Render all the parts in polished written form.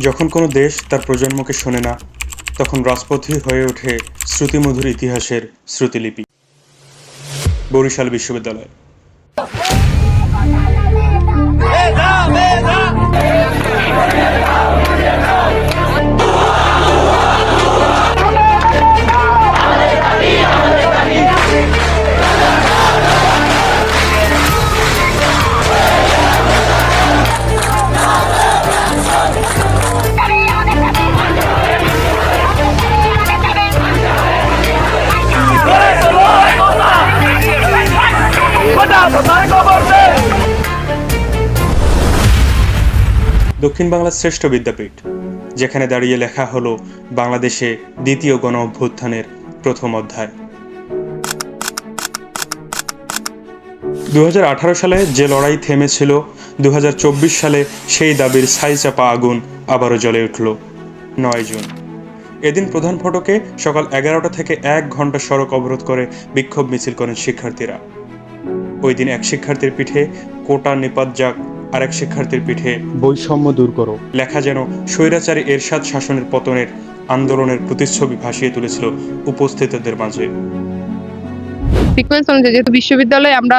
যখন কোনো দেশ তার প্রজন্মকে শোনে না, তখন রাজপথই হয়ে ওঠে শ্রুতিমধুর ইতিহাসের শ্রুতিলিপি। বরিশাল বিশ্ববিদ্যালয়। দক্ষিণ বাংলার শ্রেষ্ঠ বিদ্যাপীঠ, যেখানে দাঁড়িয়ে লেখা হলো বাংলাদেশে দ্বিতীয় গণ অভ্যুত্থানের প্রথম অধ্যায়। 2018 সালে যে লড়াই থেমেছিল, 2024 সালে সেই দাবির ছাইচাপা আগুন আবারও জ্বলে উঠল 9 জুন। এদিন প্রধান ফটকে সকাল 11টা থেকে 1 ঘন্টা সড়ক অবরোধ করে বিক্ষোভ মিছিল করেন শিক্ষার্থীরা। ওই দিন এক শিক্ষার্থীর পিঠে কোটা নিপাত যাক, আরেক শিক্ষার্থীর পিঠে বৈষম্য দূর করো লেখা যেন স্বৈরাচারী এরশাদ শাসনের পতনের আন্দোলনের প্রতিচ্ছবি ভাসিয়ে তুলেছিল উপস্থিতদের মাঝে। সিকোয়েন্স অনুযায়ী যেহেতু বিশ্ববিদ্যালয়ে আমরা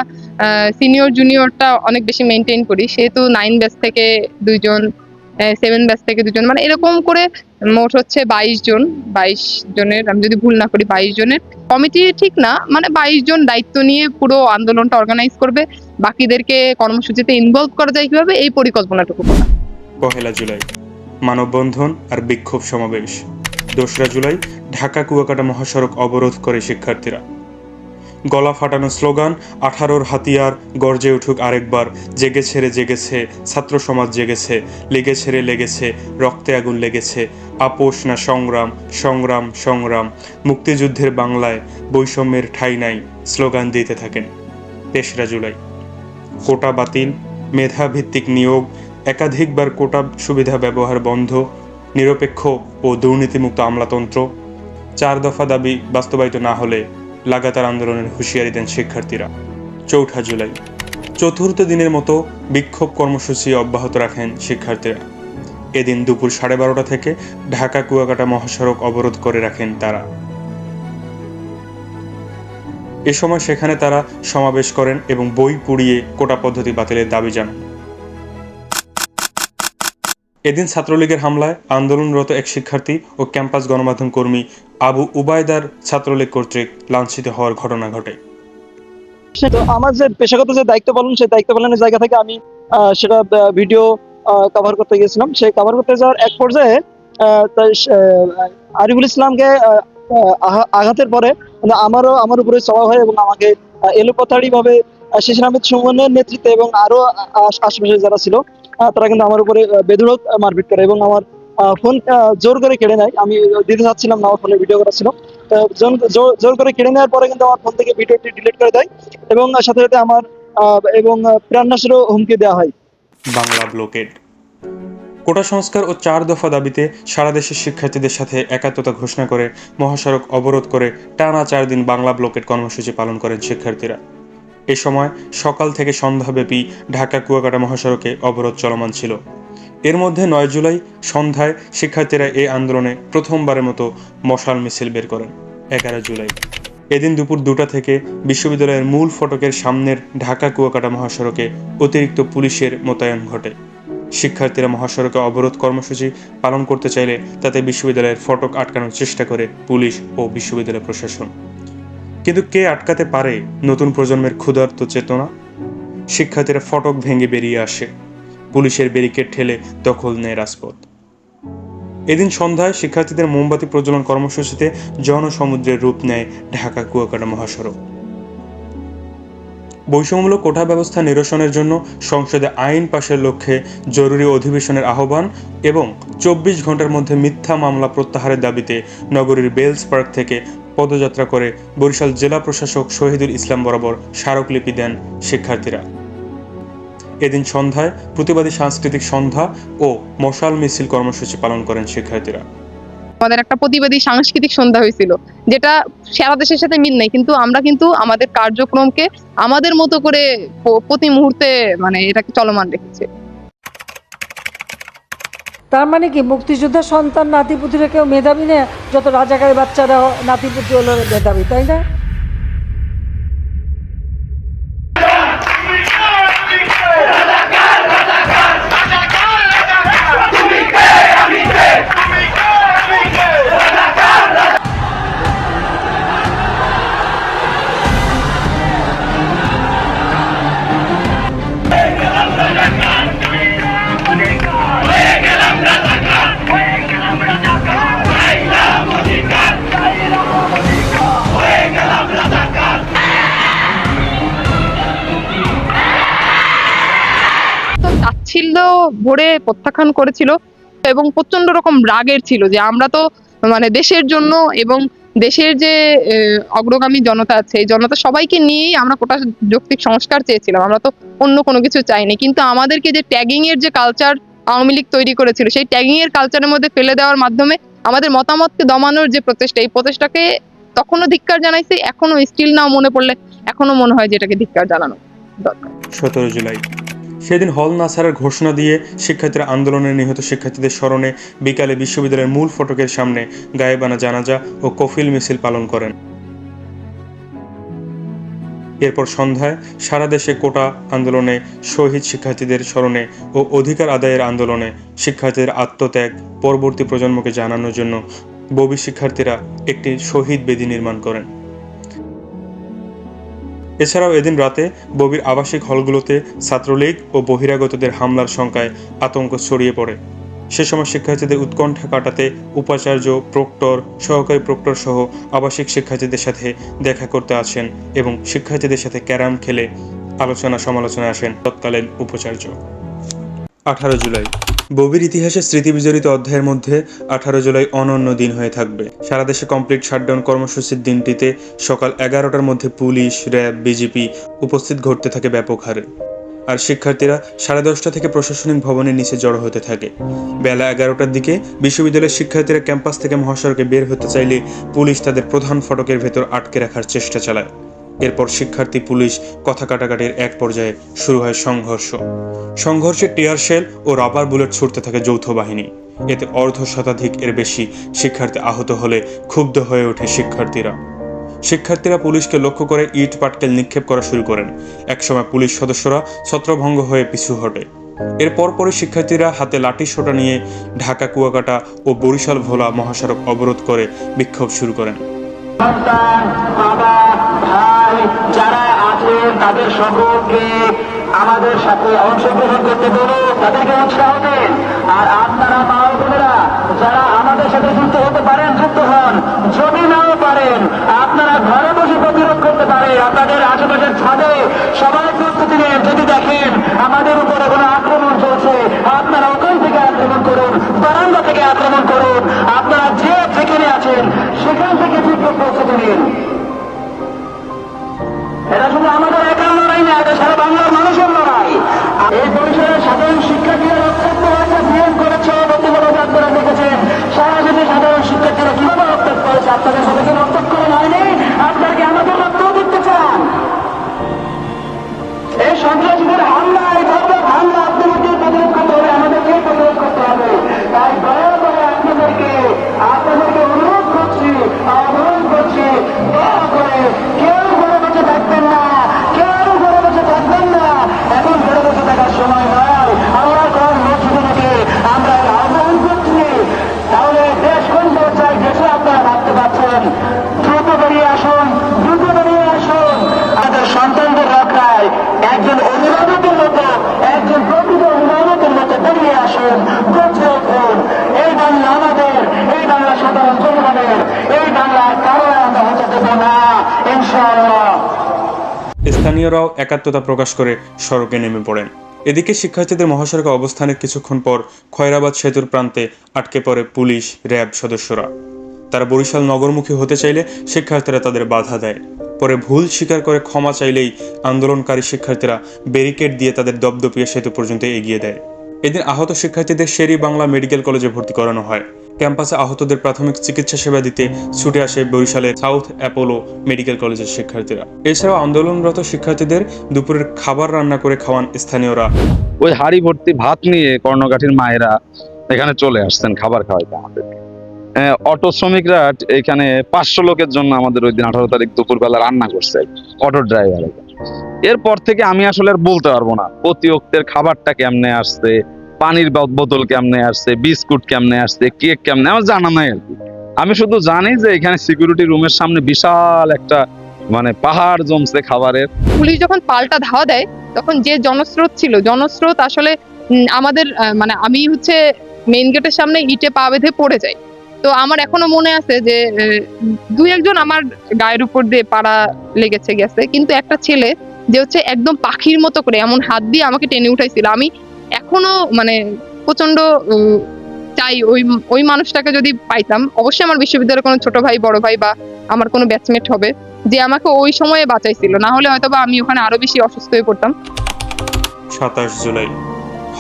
সিনিয়র জুনিয়রটা অনেক বেশি মেনটেন করি, সেহেতু 9 ব্যাচ থেকে 2 জন, 7 ব্যাচ থেকে 2 জন, মানে এরকম করে মোট হচ্ছে 22 জন। 22 জনের, আমি যদি ভুল না করি 22 জনের কমিটি, ঠিক না, মানে 22 জন দায়িত্ব নিয়ে পুরো আন্দোলনটা অর্গানাইজ করবে। বাকিদেরকে কর্মসূচিতে ইনভলভ করা যায় কিভাবে, এই পরিকল্পনাটুকু করা। 1 জুলাই মানববন্ধন আর বিক্ষোভ সমাবেশ। 2 জুলাই ঢাকা কুয়াকাটা মহাসড়ক অবরোধ করে শিক্ষার্থীরা। গলা ফাটানো স্লোগান, 18-র হাতিয়ার, গর্জে উঠুক আরেকবার, জেগেছে রে জেগেছে, ছাত্র সমাজ জেগেছে, লেগেছে রে লেগেছে, রক্তে আগুন লেগেছে, আপোষ না সংগ্রাম, সংগ্রাম সংগ্রাম, মুক্তিযুদ্ধের বাংলায় বৈষম্যের ঠাঁই নাই, স্লোগান দিতে থাকেন। 3 জুলাই কোটা বাতিল, মেধাভিত্তিক নিয়োগ, একাধিকবার কোটা সুবিধা ব্যবহার বন্ধ, নিরপেক্ষ ও দুর্নীতিমুক্ত আমলাতন্ত্র, 4 দফা দাবি বাস্তবায়িত না হলে লাগাতার আন্দোলনের হুঁশিয়ারি দেন শিক্ষার্থীরা। 4 জুলাই চতুর্থ দিনের মতো বিক্ষোভ কর্মসূচি অব্যাহত রাখেন শিক্ষার্থীরা। এদিন দুপুর 12:30 থেকে ঢাকা কুয়াকাটা মহাসড়ক অবরোধ করে রাখেন তারা। এ সময় সেখানে তারা সমাবেশ করেন এবং বই পুড়িয়ে কোটা পদ্ধতি বাতিলের দাবি জানান। এদিন ছাত্রলীগের হামলায় আন্দোলনরত এক শিক্ষার্থী ও ক্যাম্পাস গণমাধ্যম কর্মী আবু উবায়দার ছাত্রলীগ কর্তৃক লাঞ্ছিত হওয়ার ঘটনা ঘটে। তো আমার যে পেশাগত যে দায়িত্ব পালন, সেই দায়িত্ব পালনের জায়গা থেকে আমি সেটা ভিডিও কভার করতে গিয়েছিলাম। সেই কভার করতে যাওয়ার এক পর্যায়ে আরিফুল ইসলামকে আঘাতের পরে আমার উপরে চড়া হয় এবং আমাকে এলোপাতাড়ি ভাবে শিশির আহমেদ সুমনের নেতৃত্বে এবং আরো আশেপাশে যারা ছিল তারা কিন্তু আমার উপরে বেধড়ক মারপিট করে এবং আমার ফোন জোর করে কেড়ে নেয়। আমি দিতে চাচ্ছিলাম না, আমার ফোনে ভিডিও করা ছিল। জোর করে কেড়ে নেওয়ার পরে কিন্তু আমার ফোন থেকে ভিডিওটি ডিলিট করে দেয় এবং সাথে সাথে আমার এবং প্রাণনাশেরও হুমকি দেওয়া হয়। বাংলা ব্লকেড। কোটা সংস্কার ও 4 দফা দাবিতে সারা দেশের শিক্ষার্থীদের সাথে একাত্মতা ঘোষণা করে মহাসড়ক অবরোধ করে টানা 4 দিন বাংলা ব্লকেড কর্মসূচি পালন করেন শিক্ষার্থীরা। এ সময় সকাল থেকে সন্ধ্যাব্যাপী ঢাকা কুয়াকাটা মহাসড়কে অবরোধ চলমান ছিল। এর মধ্যে 9 জুলাই সন্ধ্যায় শিক্ষার্থীরা এই আন্দোলনে প্রথমবারের মতো মশাল মিছিল বের করেন। 11 জুলাই এদিন দুপুর 2টা থেকে বিশ্ববিদ্যালয়ের মূল ফটকের সামনের ঢাকা কুয়াকাটা মহাসড়কে অতিরিক্ত পুলিশের মোতায়েন ঘটে। শিক্ষার্থীরা মহাসড়কে অবরোধ কর্মসূচি পালন করতে চাইলে তাতে বিশ্ববিদ্যালয়ের ফটক আটকানোর চেষ্টা করে পুলিশ ও বিশ্ববিদ্যালয় প্রশাসন। কিন্তু কে আটকাতে পারে নতুন প্রজন্মের ক্ষুধার্ত চেতনা? শিক্ষার্থীরা ফটক ভেঙে বেরিয়ে আসে, পুলিশের ব্যারিকেড ঠেলে দখল নেয় রাজপথ। এদিন সন্ধ্যায় শিক্ষার্থীদের মোমবাতি প্রজ্বলন কর্মসূচিতে জনসমুদ্রের রূপ নেয় ঢাকা কুয়াকাটা মহাসড়ক। বৈষম্যমূলক কোটা ব্যবস্থা নিরসনের জন্য সংসদে আইন পাশের লক্ষ্যে জরুরি অধিবেশনের আহ্বান এবং 24 ঘন্টার মধ্যে মিথ্যা মামলা প্রত্যাহারের দাবিতে নগরীর বেলস পার্ক থেকে পদযাত্রা করে বরিশাল জেলা প্রশাসক শহীদুল ইসলাম বরাবর স্মারকলিপি দেন শিক্ষার্থীরা। এদিন সন্ধ্যায় প্রতিবাদী সাংস্কৃতিক সন্ধ্যা ও মশাল মিছিল কর্মসূচি পালন করেন শিক্ষার্থীরা। আমাদের একটা প্রতিবাদী সাংস্কৃতিক সন্ধ্যা হয়েছিল, যেটা সারা দেশের সাথে মিল নেই, কিন্তু আমরা কিন্তু আমাদের কার্যক্রমকে আমাদের মতো করে প্রতি মুহূর্তে মানে এটাকে চলমান রেখেছি। তার মানে কি মুক্তিযোদ্ধার সন্তান নাতিপুতিরা কেউ মেধাবী না, যত রাজাকারের বাচ্চারা নাতিপুতি হলো মেধাবী, তাই না? তো তাচ্ছিল্য ভরে প্রত্যাখ্যান করেছিল এবং প্রচন্ড রকম রাগের ছিল যে আমরা তো মানে দেশের জন্য এবং দেশের যে অগ্রগামী জনতা আছে এই জনতা সবাইকে নিয়েই আমরা কোটা যৌক্তিক সংস্কার চেয়েছিলাম, আমরা তো অন্য কোনো কিছু চাইনি। কিন্তু আমাদেরকে যে ট্যাগিং এর যে কালচার আওয়ামী লীগ তৈরি করেছিল সেই ট্যাগিং এর কালচারের মধ্যে ফেলে দেওয়ার মাধ্যমে আমাদের মতামতকে দমানোর যে প্রচেষ্টা, এই প্রচেষ্টাকে তখনও ধিক্কার জানাইছি, এখনো স্টিল নাও মনে পড়লে এখনো মনে হয় যে এটাকে ধিক্কার জানানো দরকার। 17 জুলাই সেদিন হল না ছাড়ার ঘোষণা দিয়ে শিক্ষার্থীরা আন্দোলনে নিহত শিক্ষার্থীদের স্মরণে বিকালে বিশ্ববিদ্যালয়ের মূল ফটকের সামনে গায়েবানা জানাজা ও কফিল মিছিল পালন করেন। এরপর সন্ধ্যায় সারা দেশে কোটা আন্দোলনে, শহীদ শিক্ষার্থীদের স্মরণে ও অধিকার আদায়ের আন্দোলনে শিক্ষার্থীদের আত্মত্যাগ পরবর্তী প্রজন্মকে জানানোর জন্য ববি শিক্ষার্থীরা একটি শহীদ বেদি নির্মাণ করেন। এছাড়াও এদিন রাতে ববির আবাসিক হলগুলোতে ছাত্রলীগ ও বহিরাগতদের হামলার শঙ্কায় আতঙ্ক ছড়িয়ে পড়ে। সে সময় শিক্ষার্থীদের উৎকণ্ঠা কাটাতে উপাচার্য, প্রক্টর, সহকারী প্রক্টর সহ আবাসিক শিক্ষার্থীদের সাথে দেখা করতে আসেন এবং শিক্ষার্থীদের সাথে ক্যারাম খেলে আলোচনা সমালোচনায় আসেন তৎকালীন উপাচার্য। 18 জুলাই ববির ইতিহাসে স্মৃতিবিজড়িত অধ্যায়ের মধ্যে 18 জুলাই অনন্য দিন হয়ে থাকবে। সারা দেশে কমপ্লিট শাটডাউন কর্মসূচির দিনটিতে সকাল 11টার মধ্যে পুলিশ, র্যাব, বিজিপি উপস্থিত ঘটতে থাকে ব্যাপক হারে। আর শিক্ষার্থীরা 10:30 থেকে প্রশাসনিক ভবনের নিচে জড়ো হতে থাকে। বেলা 11টার দিকে বিশ্ববিদ্যালয়ের শিক্ষার্থীরা ক্যাম্পাস থেকে মহাসড়কে বের হতে চাইলে পুলিশ তাদের প্রধান ফটকের ভেতর আটকে রাখার চেষ্টা চালায়। এরপর শিক্ষার্থী পুলিশ কথা কাটাকাটির এক পর্যায়ে শুরু হয় সংঘর্ষে টিয়ার শেল ও রাবার বুলেট ছুটতে থাকে যৌথ বাহিনী। এতে অর্ধশতাধিক এর বেশি শিক্ষার্থী আহত হলে ক্ষুব্ধ হয়ে ওঠে শিক্ষার্থীরা পুলিশকে লক্ষ্য করে ইট পাটকেল নিক্ষেপ করা শুরু করেন। একসময় পুলিশ সদস্যরা ছত্রভঙ্গ হয়ে পিছু হটে। এর পরপরই শিক্ষার্থীরা হাতে লাঠি সোটা নিয়ে ঢাকা, কুয়াকাটা ও বরিশাল ভোলা মহাসড়ক অবরোধ করে বিক্ষোভ শুরু করেন। বাবা, ভাই যারা আছে তাদের সকলকে আমাদের সাথে অংশগ্রহণ করতে বলুন, তাদেরকে উৎসাহ দেন। আর আপনারা মা বোনেরা যারা আমাদের সাথে যুক্ত হতে পারেন যুক্ত হন, যদি নাও পারেন আপনারা ঘরে বসে প্রতিরোধ করতে পারেন। আপনাদের আশেপাশের ছাদে সবাই প্রস্তুতি নেন। যদি দেখেন আমাদের উপরে কোনো আক্রমণ চলছে, আপনারা ওখান থেকে আক্রমণ করুন, বারান্দা থেকে আক্রমণ করুন। আপনারা যে যেখানে আছেন সেখান থেকে যুদ্ধ প্রস্তুতি নিন। এটা শুধু আমাদের একার লড়াই না, এটা সারা বাংলার মানুষের লড়াই। এই পরিসরের সাধারণ শিক্ষার্থীরা রক্তাক্ত হয়েছে, বিএম করেছে, প্রতিবাদ করে দেখেছেন সারা দেশে সাধারণ শিক্ষার্থীরা কিভাবে রক্তাক্ত করেছে। আপনাদের সাথে কি রক্তাক্ত করে হয়নি? আপনারা কি আমাদের রক্ত দিতে চান? এই সন্ত্রাসীদের হামলা, এই ধরনের হামলা আপনাদেরকে প্রতিরোধ করতে হবে, আমাদেরকে প্রতিরোধ করতে হবে। তাই দয়া করে আপনাদেরকে অনুরোধ করছি, আহ্বান করছি, দয়া করে কেউ ঘরে বসে থাকবেন না, কেউ ঘরে বসে থাকবেন না। এখন ঘরে বসে থাকার সময় নয়। আমরা কোন মসজিদে থেকে আমরা আহ্বান করছি। তাহলে দেশ কোন চাই দেশে আপনারা ভাবতে পারছেন। দ্রুত বেরিয়ে আসুন, দ্রুত বেরিয়ে আসুন। আমাদের সন্তানদের রক্ষায় একজন অভিভাবকের মতো, একজন প্রকৃত অভিভাবকের মতো বেরিয়ে আসুন, গর্জে উঠুন। এই বাংলা আমাদের, এই বাংলা সাধারণ জনগণের, এই বাংলা কারো আমরা হতে দেব না, ইনশাআল্লাহ। স্থানীয়রাও একাত্মতা প্রকাশ করে সড়কে নেমে পড়েন। এদিকে শিক্ষার্থীদের মহাসড়কে অবস্থানের কিছুক্ষণ পর খয়রাবাদ সেতুর প্রান্তে আটকে পড়ে পুলিশ, র্যাব সদস্যরা। তারা বরিশাল নগরমুখী হতে চাইলে শিক্ষার্থীরা তাদের বাধা দেয়। পরে ভুল স্বীকার করে ক্ষমা চাইলেই আন্দোলনকারী শিক্ষার্থীরা ব্যারিকেড দিয়ে তাদের দপদপিয়া সেতু পর্যন্ত এগিয়ে দেয়। এদিন আহত শিক্ষার্থীদের শেরি বাংলা মেডিকেল কলেজে ভর্তি করানো হয়। ক্যাম্পাসে আহতদের প্রাথমিক চিকিৎসা সেবা দিতে ছুটে আসে বরিশালের সাউথ অ্যাপোলো মেডিকেল কলেজের শিক্ষার্থীরা। এছাড়াও আন্দোলনরত শিক্ষার্থীদের দুপুরের খাবার রান্না করে খাওয়ান স্থানীয়রা। ওই হাড়ি ভর্তি ভাত নিয়ে কর্ণকাঠির মায়েরা এখানে চলে আসছেন খাবার খাওয়াইতে আমাদের। অটো শ্রমিকরা এখানে 500 লোকের জন্য আমাদের ওই দিন 18 তারিখ দুপুরবেলা রান্না করছে অটো ড্রাইভার। এরপর থেকে আমি আসলে আর বলতে পারবো না প্রতি অক্তের খাবারটা কেমনে আসছে, পানির বোতল কেমনে আসছে, বিস্কুট কেমনে আসছে, কেক কেমনে, আমার জানা নাই আর কি। আমি শুধু জানি যে এখানে সিকিউরিটি রুমের সামনে বিশাল একটা মানে পাহাড় জমছে খাবারের। পুলিশ যখন পাল্টা ধাওয়া দেয় তখন যে জনস্রোত আসলে আমাদের মানে আমি হচ্ছে মেইন গেটের সামনে ইটে পা বেঁধে পড়ে যাই। তো আমার এখনো মনে আছে যে দুই একজন আমার গায়ের উপর দিয়ে পাড়া গেছে, কিন্তু একটা ছেলে যে হচ্ছে একদম পাখির মতো করে এমন হাত দিয়ে আমাকে টেনে উঠাইছিল। আমি এখনো মানে প্রচন্ড চাই ওই মানুষটাকে যদি পাইতাম, অবশ্যই আমার বিশ্ববিদ্যালয়ের কোনো ছোট ভাই, বড় ভাই বা আমার কোনো ব্যাচমেট হবে যে আমাকে ওই সময়ে বাঁচাইছিল, না হলে হয়তোবা আমি ওখানে আরো বেশি অসুস্থ হয়ে পড়তাম। 27 জুলাই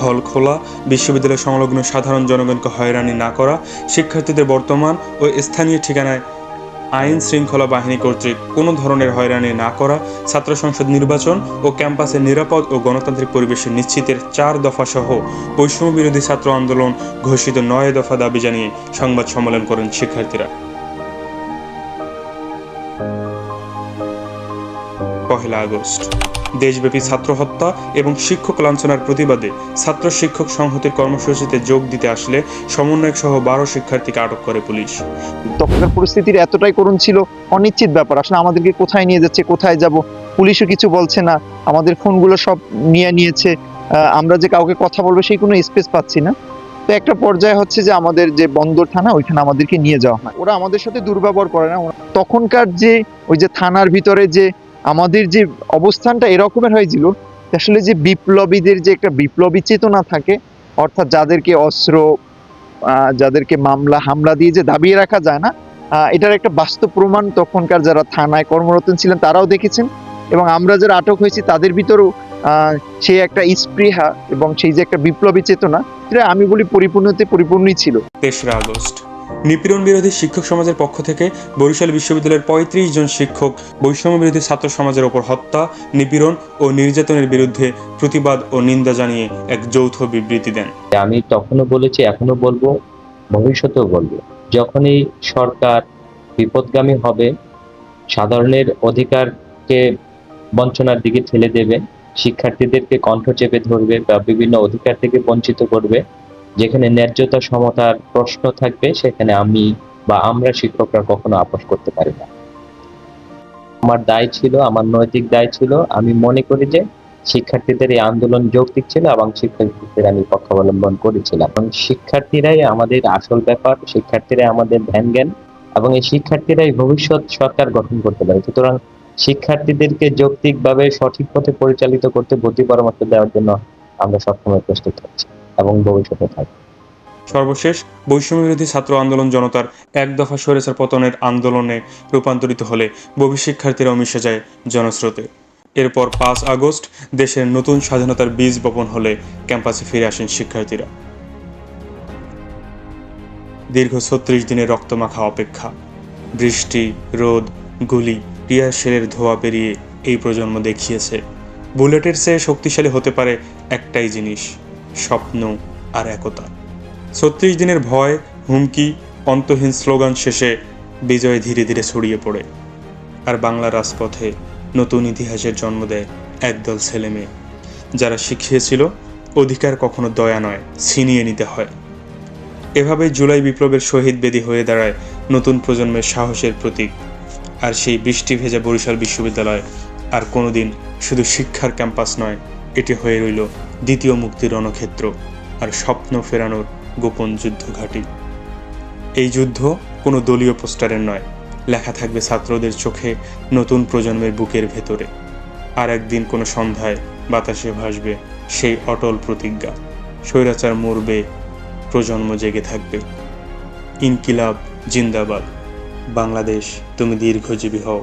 হল খোলা, বিশ্ববিদ্যালয় সংলগ্ন সাধারণ জনগণকে হয়রানি না করা, শিক্ষার্থীদের বর্তমান ও স্থানীয় ঠিকানায় আইন শৃঙ্খলা বাহিনী কর্তৃক কোনো ধরনের হয়রানি না করা, ছাত্র সংসদ নির্বাচন ও ক্যাম্পাসে নিরাপদ ও গণতান্ত্রিক পরিবেশে নিশ্চিতের 4 দফা সহ বৈষম্য বিরোধী ছাত্র আন্দোলন ঘোষিত 9 দফা দাবি জানিয়ে সংবাদ সম্মেলন করেন শিক্ষার্থীরা। 1 আগস্ট দেশব্যাপী ছাত্র হত্যা এবং শিক্ষক লাঞ্ছনার প্রতিবাদে ছাত্র শিক্ষক সংহতির কর্মসূচিতে যোগ দিতে আসলে সমন্বয়ক সহ 12 শিক্ষার্থীকে আটক করে পুলিশ। তখনকার পরিস্থিতির এতটাই করুণ ছিল, অনিশ্চিত ব্যাপার, আসলে আমাদেরকে কোথায় নিয়ে যাচ্ছে, কোথায় যাব, পুলিশও কিছু বলছে না, আমাদের ফোনগুলো সব নিয়েছে, আমরা যে কাউকে কথা বলবো সেই কোনো স্পেস পাচ্ছি না। তো একটা পর্যায়ে হচ্ছে যে আমাদের যে বন্দর থানা, ওইখানে আমাদেরকে নিয়ে যাওয়া হয়। ওরা আমাদের সাথে দুর্ব্যবহার করে না। তখনকার যে ওই যে থানার ভিতরে যে আমাদের যে অবস্থানটা এরকমের হয়েছিল, আসলে যে বিপ্লবীদের যে একটা বিপ্লবী চেতনা থাকে, অর্থাৎ যাদেরকে অস্ত্র, যাদেরকে হামলা দিয়ে যে দাবিয়ে রাখা যায় না, এটার একটা বাস্তব প্রমাণ তখনকার যারা থানায় কর্মরত ছিলেন তারাও দেখেছেন, এবং আমরা যারা আটক হয়েছি তাদের ভিতরেও সেই একটা স্পৃহা এবং সেই যে একটা বিপ্লবী চেতনা, এটা আমি বলি পরিপূর্ণই ছিল। 3 আগস্ট নিপীড়ন বিরোধী শিক্ষক সমাজের পক্ষ থেকে বরিশাল বিশ্ববিদ্যালয়ের 35 জন শিক্ষক বৈষম্য বিরোধী ছাত্র সমাজের ওপর হত্যা, নিপীড়ন ও নির্যাতনের বিরুদ্ধে প্রতিবাদ ও নিন্দা জানিয়ে এক যৌথ বিবৃতি দেন। আমি তখনও বলেছি, এখনো বলবো, ভবিষ্যতেও বলবো, যখনই সরকার বিপদগামী হবে, সাধারণের অধিকারকে বঞ্চনার দিকে ঠেলে দেবে, শিক্ষার্থীদেরকে কণ্ঠ চেপে ধরবে বা বিভিন্ন অধিকার থেকে বঞ্চিত করবে, যেখানে ন্যায্যতা সমতার প্রশ্ন থাকবে, সেখানে আমরা শিক্ষকরা কখনো আপোস করতে পারি না। আমার দায় ছিল, আমার নৈতিক দায় ছিল, আমি মনে করি যে শিক্ষার্থীদের এই আন্দোলন যৌক্তিক ছিল এবং শিক্ষার্থীদের আমি পক্ষ অবলম্বন করেছিলাম। এবং শিক্ষার্থীরাই আমাদের আসল ব্যাপার, শিক্ষার্থীরাই আমাদের ধ্যান জ্ঞান, এবং এই শিক্ষার্থীরাই ভবিষ্যৎ সরকার গঠন করতে পারে। সুতরাং শিক্ষার্থীদেরকে যৌক্তিকভাবে সঠিক পথে পরিচালিত করতে বুদ্ধি পরামর্শ দেওয়ার জন্য আমরা সবসময় প্রস্তুত থাকছি এবং ভবিষ্যতে থাকবো। সর্বশেষ বৈষম্য বিরোধী ছাত্র আন্দোলন জনতার 1 দফা স্বৈরাচার পতনের আন্দোলনে রূপান্তরিত হলে ববি শিক্ষার্থীরাও মিশে যায় জনস্রোতে। এরপর 5 আগস্ট দেশের নতুন স্বাধীনতার বীজ বপন হলে ক্যাম্পাসে ফিরে আসেন শিক্ষার্থীরা। দীর্ঘ 36 দিনের রক্তমাখা অপেক্ষা, বৃষ্টি, রোদ, গুলি, টিয়ার শেলের ধোঁয়া পেরিয়ে এই প্রজন্ম দেখিয়েছে বুলেটের চেয়ে শক্তিশালী হতে পারে একটাই জিনিস, স্বপ্ন আর একতা। 36 দিনের ভয়, হুমকি, অন্তহীন স্লোগান শেষে বিজয় ধীরে ধীরে ছড়িয়ে পড়ে, আর বাংলা রাজপথে নতুন ইতিহাসের জন্ম দেয় একদল ছেলেমেয়ে যারা শিখিয়েছিল অধিকার কখনো দয়া নয়, ছিনিয়ে নিতে হয়। এভাবে জুলাই বিপ্লবের শহীদ বেদী হয়ে দাঁড়ায় নতুন প্রজন্মের সাহসের প্রতীক। আর সেই বৃষ্টি ভেজা বরিশাল বিশ্ববিদ্যালয় আর কোনোদিন শুধু শিক্ষার ক্যাম্পাস নয়, এটি হয়ে রইল দ্বিতীয় মুক্তির রণক্ষেত্র আর স্বপ্ন ফেরানোর গোপন যুদ্ধ ঘাঁটি। এই যুদ্ধ কোনো দলীয় পোস্টারের নয়, লেখা থাকবে ছাত্রদের চোখে, নতুন প্রজন্মের বুকের ভেতরে। আর একদিন কোনো সন্ধ্যায় বাতাসে ভাসবে সেই অটল প্রতিজ্ঞা, স্বৈরাচার মরবে, প্রজন্ম জেগে থাকবে। ইনকিলাব জিন্দাবাদ। বাংলাদেশ তুমি দীর্ঘজীবী হও।